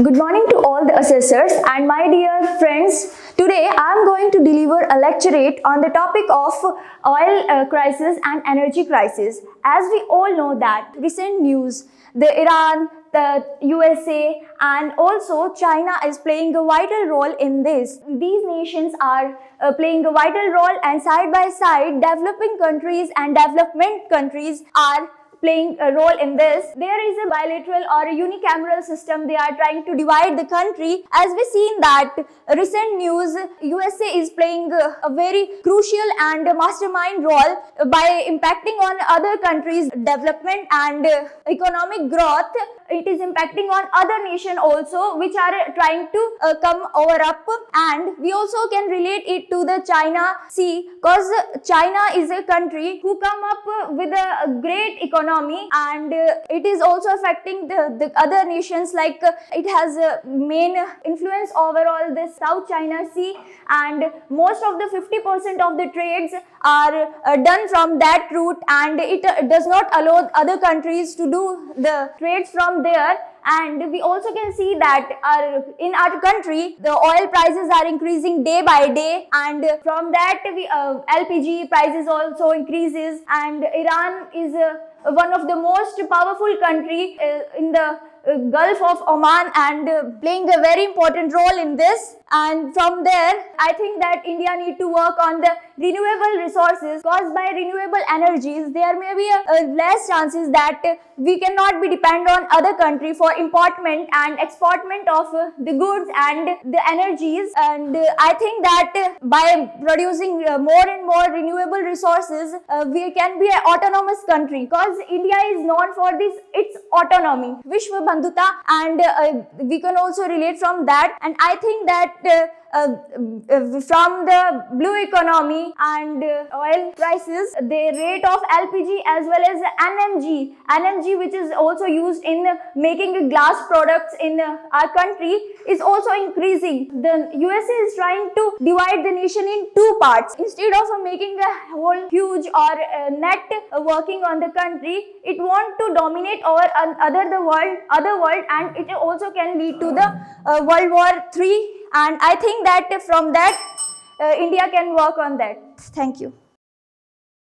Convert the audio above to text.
Good morning to all the assessors and my dear friends. Today I am going to deliver a lecturate on the topic of oil crisis and energy crisis. As we all know that recent news, the Iran, the USA and also China is playing a vital role in this. These nations are playing a vital role, and side by side developing countries and development countries are playing a role in this. There is a bilateral or a unicameral system. They are trying to divide the country. As we seen that recent news, USA is playing a very crucial and mastermind role by impacting on other countries' development and economic growth. It is impacting on other nations also, which are trying to come over up, and we also can relate it to the China Sea, because China is a country who come up with a great economy, and it is also affecting the other nations. Like it has a main influence overall the South China Sea, and most of the 50% of the trades are done from that route, and it does not allow other countries to do the trades from there. And we also can see that in our country the oil prices are increasing day by day, and from that LPG prices also increases, and Iran is one of the most powerful country in the Gulf of Oman, and playing a very important role in this. And from there I think that India need to work on the renewable resources, because by renewable energies there may be a less chances that we cannot be dependent on other country for importment and exportment of the goods and the energies. And I think that by producing more and more renewable resources we can be an autonomous country, because India is known for this its autonomy, Vishwa Bandhuta, and we can also relate from that. And I think that from the blue economy and oil prices, the rate of LPG as well as NMG, which is also used in making glass products in our country, is also increasing. The USA is trying to divide the nation in two parts. Instead of making a whole huge or net working on the country, it want to dominate over other world, and it also can lead to the World War III. And I think that from that India can work on that. Thank you.